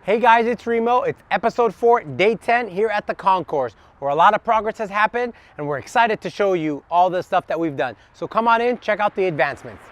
Hey guys, it's Remo. It's episode 4, day 10 here at the Concourse, where a lot of progress has happened and we're excited to show you all the stuff that we've done. So come on in, check out the advancements.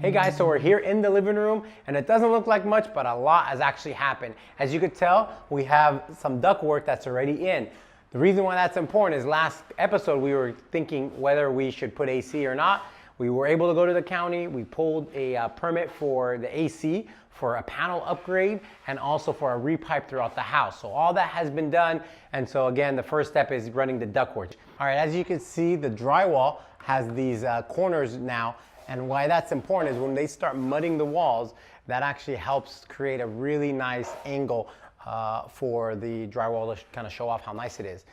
Hey guys, so we're here in the living room and it doesn't look like much, but a lot has actually happened. As you could tell, we have some ductwork that's already in. The reason why that's important is last episode we were thinking whether we should put AC or not. We were able to go to the county, we pulled a permit for the AC, for a panel upgrade, and also for a repipe throughout the house. So all that has been done, and so again, the first step is running the ductwork. All right, as you can see, the drywall has these corners now, and why that's important is when they start mudding the walls, that actually helps create a really nice angle for the drywall to kind of show off how nice it is.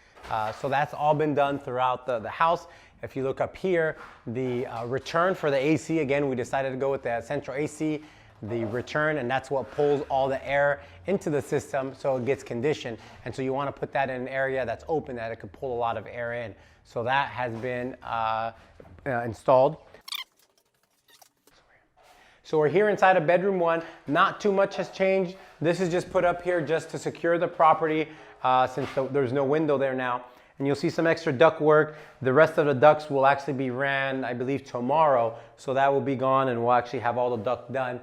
So that's all been done throughout the house. If you look up here, the return for the AC, again, we decided to go with the central AC, the return, and that's what pulls all the air into the system so it gets conditioned. And so you want to put that in an area that's open that it could pull a lot of air in. So that has been installed. So we're here inside of bedroom 1. Not too much has changed. This is just put up here just to secure the property since there's no window there now. And you'll see some extra duct work. The rest of the ducts will actually be ran, I believe, tomorrow. So that will be gone and we'll actually have all the duct done.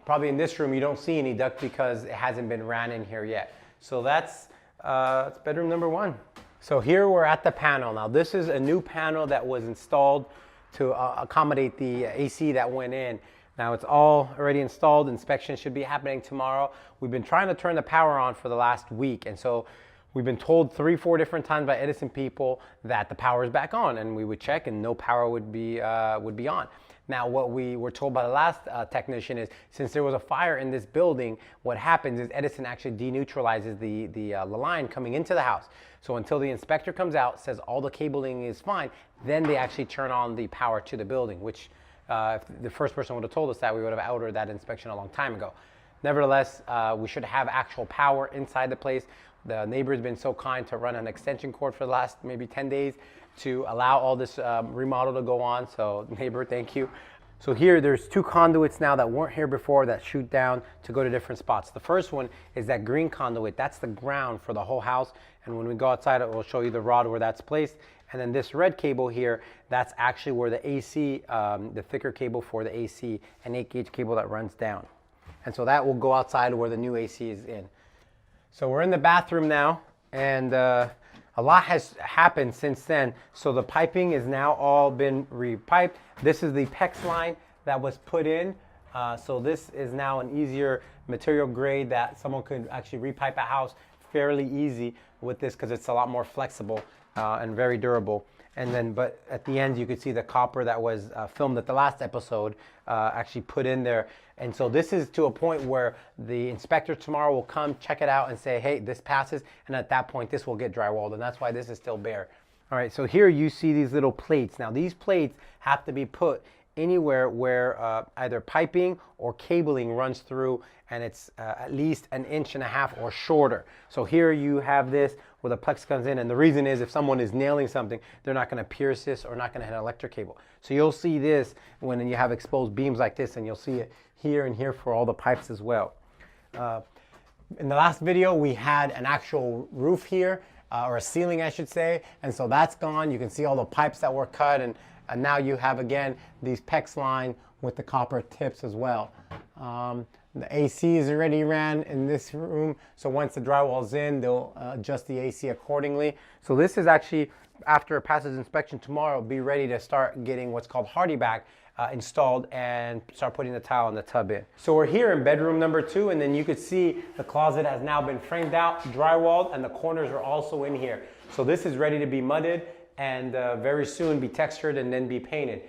Probably in this room you don't see any duct because it hasn't been ran in here yet. So that's bedroom number 1. So here we're at the panel. Now this is a new panel that was installed to accommodate the AC that went in. Now it's all already installed. Inspection should be happening tomorrow. We've been trying to turn the power on for the last week, and so we've been told 3-4 different times by Edison people that the power is back on, and we would check and no power would be on. Now what we were told by the last technician is since there was a fire in this building, what happens is Edison actually deneutralizes the line coming into the house. So until the inspector comes out, says all the cabling is fine, then they actually turn on the power to the building, which if the first person would have told us that, we would have ordered that inspection a long time ago. Nevertheless, we should have actual power inside the place. The neighbor's been so kind to run an extension cord for the last maybe 10 days to allow all this remodel to go on. So neighbor, thank you. So here there's 2 conduits now that weren't here before that shoot down to go to different spots. The first one is that green conduit. That's the ground for the whole house. And when we go outside, it will show you the rod where that's placed. And then this red cable here, that's actually where the AC, the thicker cable for the AC, an 8-gauge cable that runs down. And so that will go outside where the new AC is in. So we're in the bathroom now, and a lot has happened since then. So the piping is now all been repiped. This is the PEX line that was put in. So this is now an easier material grade that someone could actually repipe a house fairly easy with this because it's a lot more flexible and very durable. And then, but at the end, you could see the copper that was filmed at the last episode actually put in there. And so this is to a point where the inspector tomorrow will come check it out and say, hey, this passes. And at that point, this will get drywalled. And that's why this is still bare. All right, so here you see these little plates. Now these plates have to be put anywhere where either piping or cabling runs through and it's at least 1.5 inches or shorter. So here you have this where the plex comes in, and the reason is if someone is nailing something, they're not going to pierce this or not going to hit an electric cable. So you'll see this when you have exposed beams like this, and you'll see it here and here for all the pipes as well. In the last video, we had an actual roof here, or a ceiling I should say, and so that's gone. You can see all the pipes that were cut, and now you have again these PEX line with the copper tips as well. The AC is already ran in this room, so once the drywall's in, they'll adjust the AC accordingly. So this is actually, after it passes inspection tomorrow, be ready to start getting what's called hardy back installed and start putting the tile and the tub in. So we're here in bedroom number 2, and then you could see the closet has now been framed out, drywalled, and the corners are also in here. So this is ready to be mudded and very soon be textured and then be painted.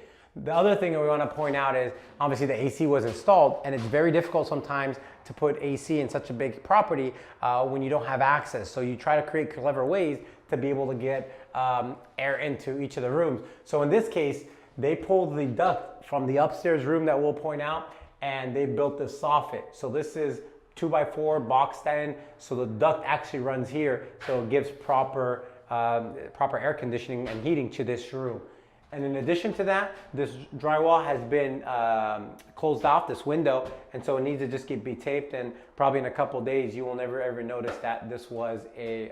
The other thing that we want to point out is obviously the AC was installed, and it's very difficult sometimes to put AC in such a big property when you don't have access. So you try to create clever ways to be able to get air into each of the rooms. So in this case, they pulled the duct from the upstairs room that we'll point out, and they built this soffit. So this is 2x4 boxed in, so the duct actually runs here, so it gives proper air conditioning and heating to this room. And in addition to that, this drywall has been closed off, this window, and so it needs to just be taped, and probably in a couple days you will never ever notice that this was a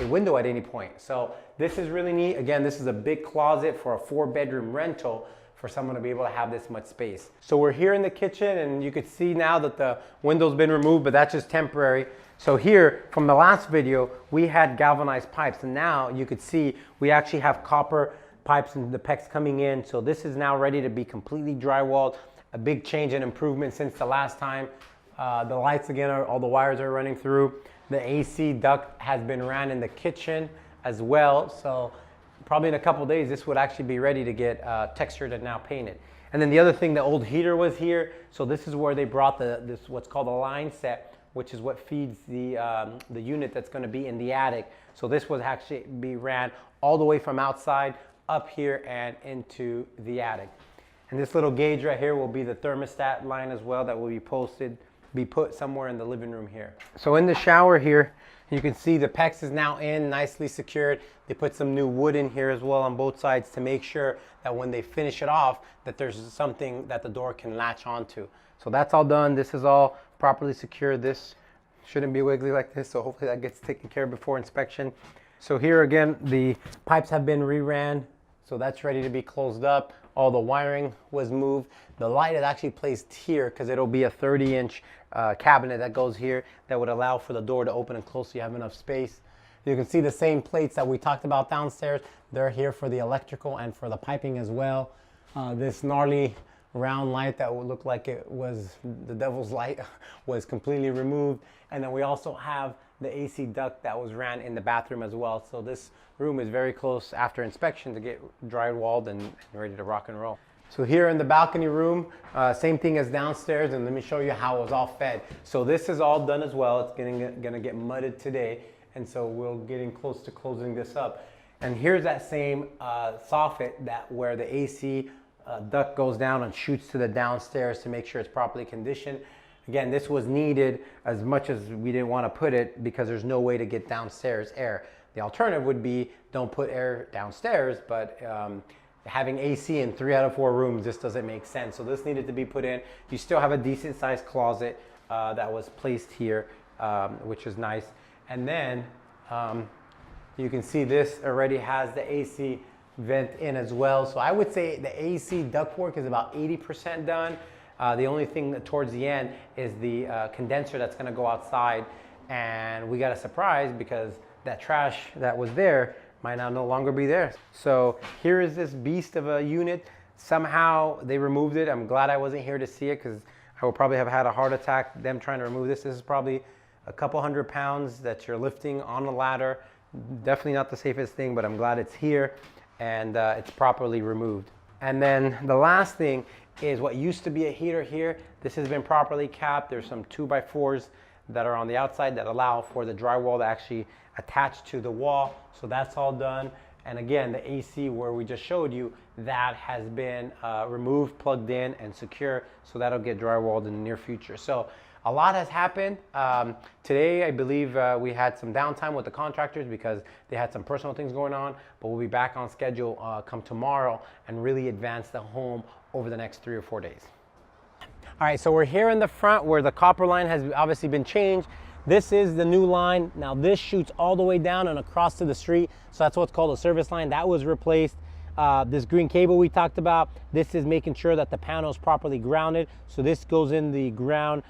window at any point. So this is really neat. Again, this is a big closet for a 4-bedroom rental for someone to be able to have this much space. So we're here in the kitchen, and you can see now that the window's been removed, but that's just temporary. So here, from the last video, we had galvanized pipes, and now you could see we actually have copper pipes and the PEX coming in. So this is now ready to be completely drywalled. A big change and improvement since the last time. The lights again, all the wires are running through. The AC duct has been ran in the kitchen as well. So probably in a couple days, this would actually be ready to get textured and now painted. And then the other thing, the old heater was here. So this is where they brought this what's called a line set, which is what feeds the unit that's going to be in the attic. So this would actually be ran all the way from outside up here and into the attic. And this little gauge right here will be the thermostat line as well that will be put somewhere in the living room here. So in the shower here, you can see the PEX is now in, nicely secured. They put some new wood in here as well on both sides to make sure that when they finish it off, that there's something that the door can latch onto. So that's all done. This is all properly secured. This shouldn't be wiggly like this, so hopefully that gets taken care of before inspection. So here again, the pipes have been reran, so that's ready to be closed up. All the wiring was moved. The light is actually placed here because it'll be a 30-inch cabinet that goes here that would allow for the door to open and close so you have enough space. You can see the same plates that we talked about downstairs. They're here for the electrical and for the piping as well. This gnarly round light that would look like it was the devil's light was completely removed. And then we also have the AC duct that was ran in the bathroom as well. So this room is very close after inspection to get drywalled and ready to rock and roll. So here in the balcony room, same thing as downstairs, and let me show you how it was all fed. So this is all done as well. It's gonna get mudded today, and so we're getting close to closing this up. And here's that same soffit where the AC duct goes down and shoots to the downstairs to make sure it's properly conditioned. Again, this was needed as much as we didn't want to put it because there's no way to get downstairs air. The alternative would be don't put air downstairs, but having AC in 3 out of 4 rooms just doesn't make sense. So this needed to be put in. You still have a decent sized closet that was placed here, which is nice. And then you can see this already has the AC vent in as well. So I would say the AC ductwork is about 80% done. The only thing towards the end is the condenser that's gonna go outside, and we got a surprise because that trash that was there might now no longer be there. So here is this beast of a unit. Somehow they removed it. I'm glad I wasn't here to see it because I would probably have had a heart attack them trying to remove this. This is probably a couple 100 pounds that you're lifting on a ladder. Definitely not the safest thing, but I'm glad it's here and it's properly removed. And then the last thing is what used to be a heater here. This has been properly capped. There's some 2x4s that are on the outside that allow for the drywall to actually attach to the wall. So that's all done. And again, the AC where we just showed you, that has been removed, plugged in, and secure. So that'll get drywalled in the near future. So a lot has happened. Today, I believe we had some downtime with the contractors because they had some personal things going on, but we'll be back on schedule come tomorrow and really advance the home over the next 3 or 4 days. All right, so we're here in the front where the copper line has obviously been changed. This is the new line. Now this shoots all the way down and across to the street. So that's what's called a service line. That was replaced. This green cable we talked about, this is making sure that the panel is properly grounded. So this goes in the ground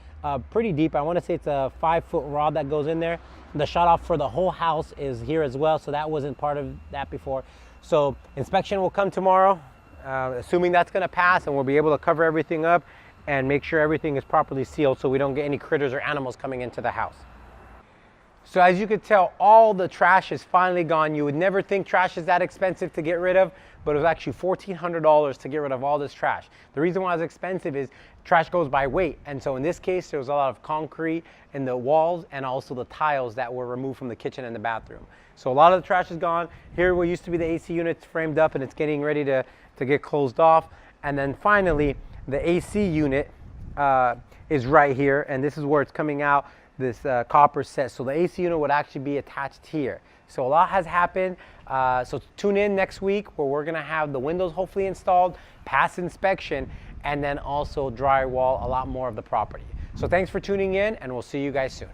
pretty deep. I want to say it's a 5-foot rod that goes in there. The shut off for the whole house is here as well. So that wasn't part of that before. So inspection will come tomorrow, assuming that's going to pass, and we'll be able to cover everything up and make sure everything is properly sealed so we don't get any critters or animals coming into the house. So as you could tell, all the trash is finally gone. You would never think trash is that expensive to get rid of, but it was actually $1,400 to get rid of all this trash. The reason why it's expensive is trash goes by weight. And so in this case, there was a lot of concrete in the walls and also the tiles that were removed from the kitchen and the bathroom. So a lot of the trash is gone. Here what used to be the AC units framed up and it's getting ready to get closed off. And then finally, the AC unit is right here, and this is where it's coming out, this copper set. So the AC unit would actually be attached here. So a lot has happened. So tune in next week where we're gonna have the windows hopefully installed, pass inspection, and then also drywall a lot more of the property. So thanks for tuning in, and we'll see you guys soon.